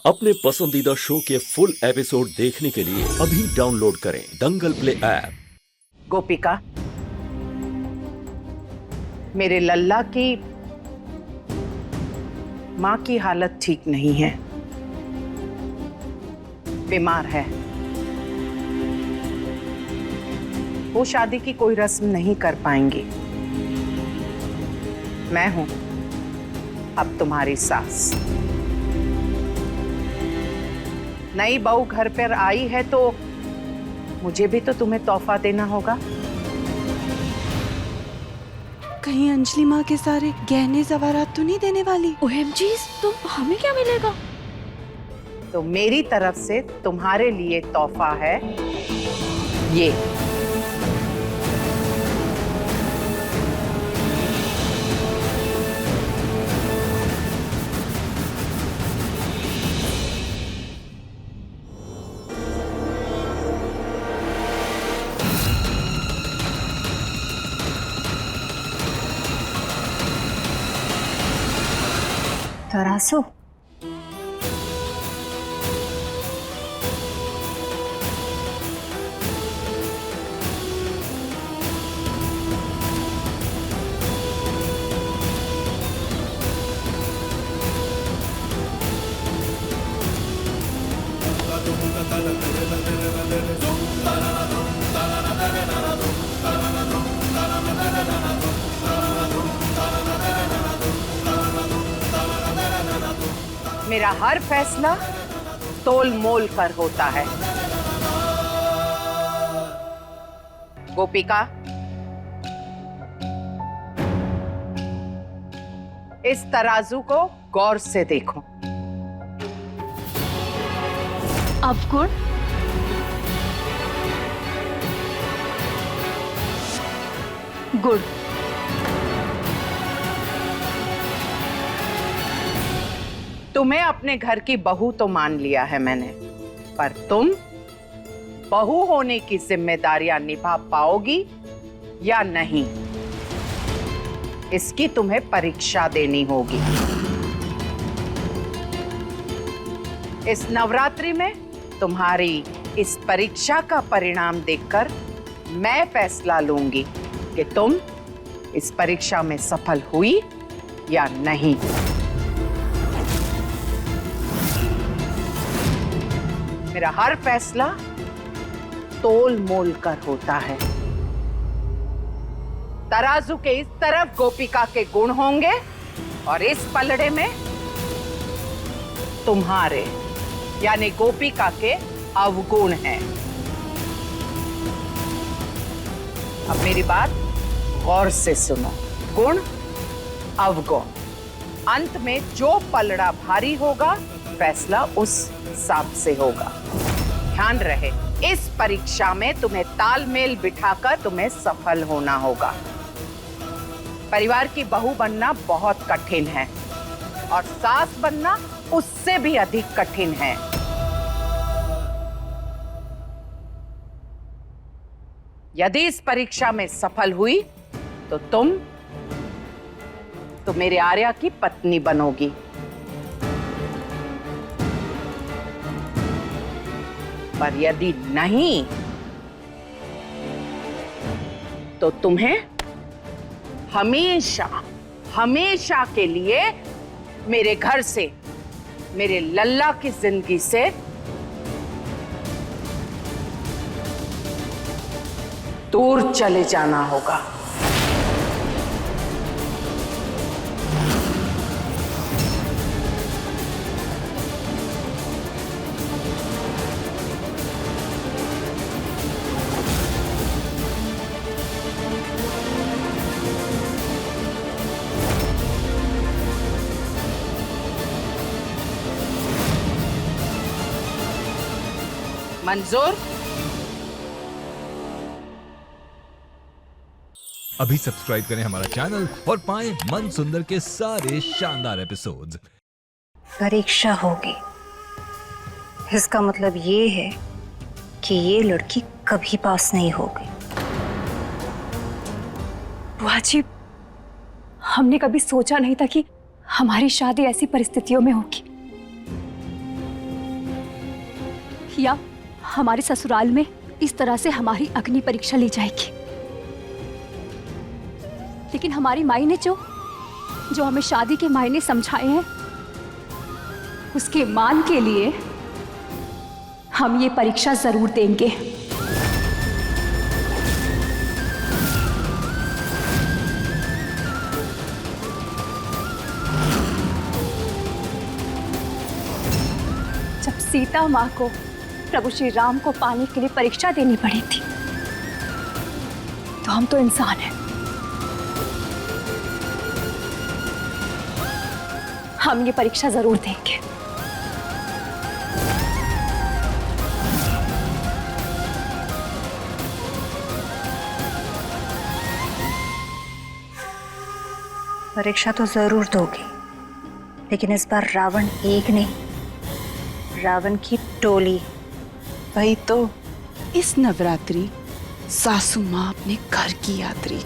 अपने पसंदीदा शो के फुल एपिसोड देखने के लिए अभी डाउनलोड करें दंगल प्ले ऐप। गोपिका, मेरे लल्ला की मां की हालत ठीक नहीं है, बीमार है। वो शादी की कोई रस्म नहीं कर पाएंगी। मैं हूं अब तुम्हारी सास। नई बहू घर पर आई है तो मुझे भी तो तुम्हें तोहफा देना होगा। कहीं अंजलि माँ के सारे गहने जवारात तो नहीं देने वाली? OMG, तो हमें क्या मिलेगा? तो मेरी तरफ से तुम्हारे लिए तोहफा है ये। तरासू? मेरा हर फैसला तोल मोल कर होता है। गोपिका, इस तराजू को गौर से देखो। अब गुड़? गुड़। तुम्हें अपने घर की बहू तो मान लिया है मैंने, पर तुम बहू होने की जिम्मेदारियां निभा पाओगी या नहीं, इसकी तुम्हें परीक्षा देनी होगी। इस नवरात्रि में तुम्हारी इस परीक्षा का परिणाम देखकर मैं फैसला लूंगी कि तुम इस परीक्षा में सफल हुई या नहीं। मेरा हर फैसला तोल मोल कर होता है। तराजू के इस तरफ गोपिका के गुण होंगे और इस पलड़े में तुम्हारे यानी गोपिका के अवगुण हैं। अब मेरी बात गौर से सुनो। गुण, अवगुण, अंत में जो पलड़ा भारी होगा फैसला उस हिसाब से होगा। ध्यान रहे, इस परीक्षा में तुम्हें तालमेल बिठाकर तुम्हें सफल होना होगा। परिवार की बहू बनना बहुत कठिन है और सास बनना उससे भी अधिक कठिन है। यदि इस परीक्षा में सफल हुई तो तुम तो मेरे आर्या की पत्नी बनोगी, पर यदि नहीं तो तुम्हें हमेशा हमेशा के लिए मेरे घर से, मेरे लल्ला की जिंदगी से दूर चले जाना होगा। मंजूर? अभी सब्सक्राइब करें हमारा चैनल और पाएं मन सुंदर के सारे शानदार एपिसोड्स। परीक्षा होगी, इसका मतलब ये है कि ये लड़की कभी पास नहीं होगी। बुआ जी, हमने कभी सोचा नहीं था कि हमारी शादी ऐसी परिस्थितियों में होगी। या हमारे ससुराल में इस तरह से हमारी अग्नि परीक्षा ली जाएगी। लेकिन हमारी माई ने जो हमें शादी के मायने समझाए हैं, उसके मान के लिए हम ये परीक्षा जरूर देंगे। जब सीता माँ को प्रभु श्री राम को पाने के लिए परीक्षा देनी पड़ी थी, तो हम तो इंसान हैं, हम ये परीक्षा जरूर देंगे। परीक्षा तो जरूर दोगे, लेकिन इस बार रावण एक नहीं, रावण की टोली। वही तो, इस नवरात्रि सासू माँ अपने घर की यात्री।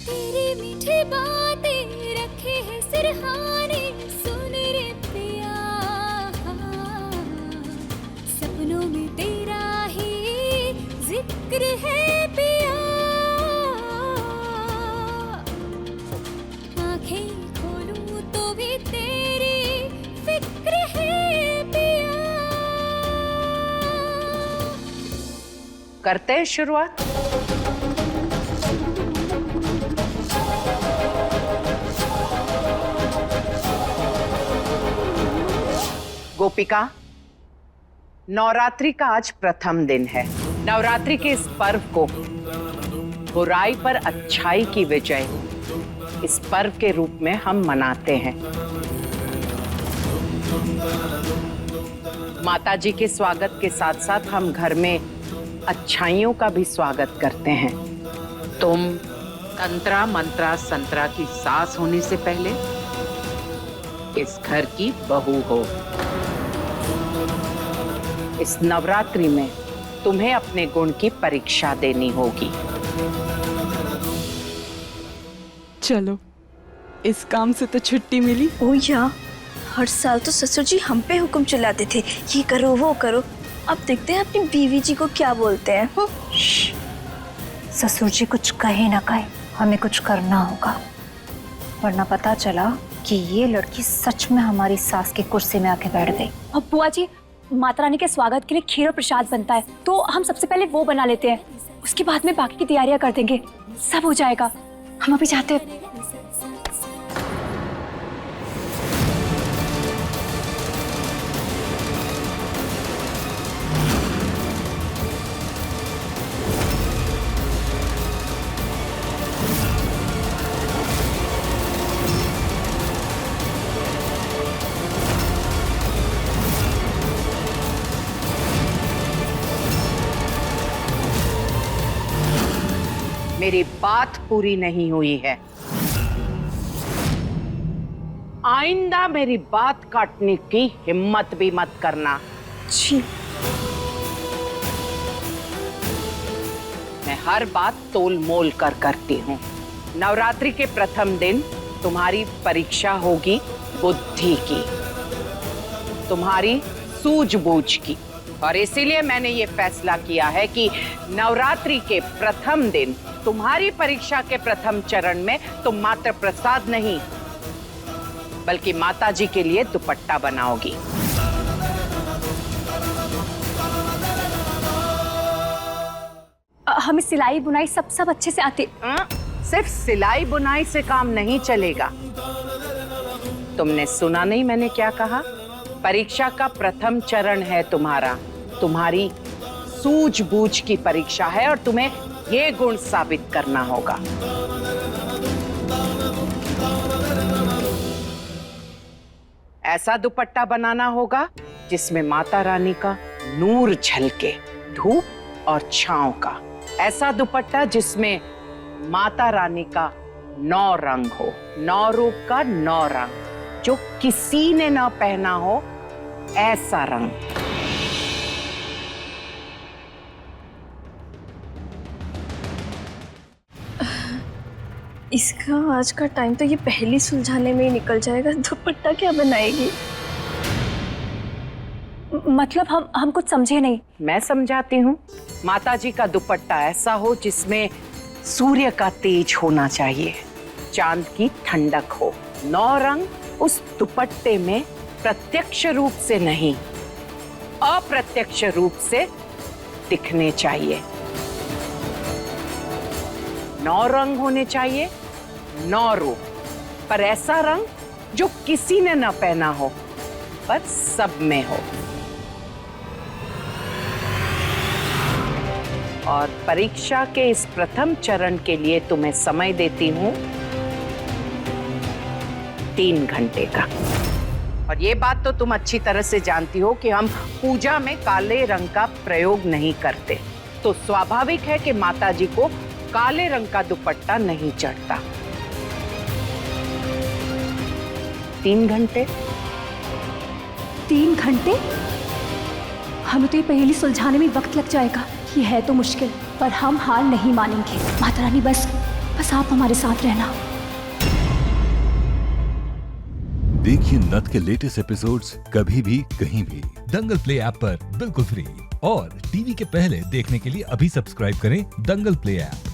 तेरी मीठी बातें रखे है सिरहाने, सुन रे पिया, सपनों में तेरा ही जिक्र है पिया, आंखें खोलूं तो भी तेरी फिक्र है पिया। करते हैं शुरुआत। गोपिका, नवरात्रि का आज प्रथम दिन है। नवरात्रि के इस पर्व को बुराई पर अच्छाई की विजय इस पर्व के रूप में हम मनाते हैं। माता जी के स्वागत के साथ साथ हम घर में अच्छाइयों का भी स्वागत करते हैं। तुम तंत्रा मंत्रा संतरा की सास होने से पहले इस घर की बहू हो। इस नवरात्रि में तुम्हें अपने गुण की परीक्षा देनी होगी। चलो, इस काम से तो छुट्टी मिली। ओ या, हर साल तो ससुर जी हम पे हुक्म चलाते थे, ये करो वो करो। अब देखते हैं अपनी बीवी जी को क्या बोलते हैं। ससुर जी कुछ कहे ना कहे, हमें कुछ करना होगा, वरना पता चला कि ये लड़की सच में हमारी सास की कुर्सी में आके बैठ गई। अब बुआ जी, माता रानी के स्वागत के लिए खीर और प्रसाद बनता है, तो हम सबसे पहले वो बना लेते हैं, उसके बाद में बाकी की तैयारियां कर देंगे, सब हो जाएगा। हम अभी जाते हैं। मेरी बात पूरी नहीं हुई है। आइंदा मेरी बात काटने की हिम्मत भी मत करना। जी। मैं हर बात तोल मोल कर करती हूँ। नवरात्रि के प्रथम दिन तुम्हारी परीक्षा होगी बुद्धि की, तुम्हारी सूझबूझ की, और इसीलिए मैंने ये फैसला किया है कि नवरात्रि के प्रथम दिन तुम्हारी परीक्षा के प्रथम चरण में तुम मात्र प्रसाद नहीं, बल्कि माता जी के लिए दुपट्टा बनाओगी। हमें सिलाई बुनाई सब अच्छे से आती। सिर्फ सिलाई बुनाई से काम नहीं चलेगा। तुमने सुना नहीं मैंने क्या कहा? परीक्षा का प्रथम चरण है तुम्हारा, तुम्हारी सूझबूझ की परीक्षा है, और तुम्हें ये गुण साबित करना होगा। ऐसा दुपट्टा बनाना होगा जिसमें माता रानी का नूर झलके, धूप और छांव का। ऐसा दुपट्टा जिसमें माता रानी का 9 रंग हो, 9 रूप का 9 रंग, जो किसी ने न पहना हो ऐसा रंग। इसका आज का टाइम तो ये पहली सुलझाने में ही निकल जाएगा। दुपट्टा क्या बनाएगी? मतलब हम कुछ समझे नहीं। मैं समझाती हूँ। माताजी का दुपट्टा ऐसा हो जिसमें सूर्य का तेज होना चाहिए, चांद की ठंडक हो। 9 रंग उस दुपट्टे में प्रत्यक्ष रूप से नहीं, अप्रत्यक्ष रूप से दिखने चाहिए। 9 रंग होने चाहिए, 9 रूप, पर ऐसा रंग जो किसी ने न पहना हो पर सब में हो। और परीक्षा के इस प्रथम चरण के लिए तुम्हें समय देती हूं 3 घंटे का। और ये बात तो तुम अच्छी तरह से जानती हो कि हम पूजा में काले रंग का प्रयोग नहीं करते, तो स्वाभाविक है कि माताजी को काले रंग का दुपट्टा नहीं चढ़ता। 3 घंटे। 3 घंटे? हमें तो ये पहेली सुलझाने में वक्त लग जाएगा। ये है तो मुश्किल, पर हम हार नहीं मानेंगे। माता रानी, बस आप हमारे साथ रहना। देखिए नट के लेटेस्ट एपिसोड्स कभी भी कहीं भी दंगल प्ले ऐप पर बिल्कुल फ्री। और टीवी के पहले देखने के लिए अभी सब्सक्राइब करें दंगल प्ले ऐप।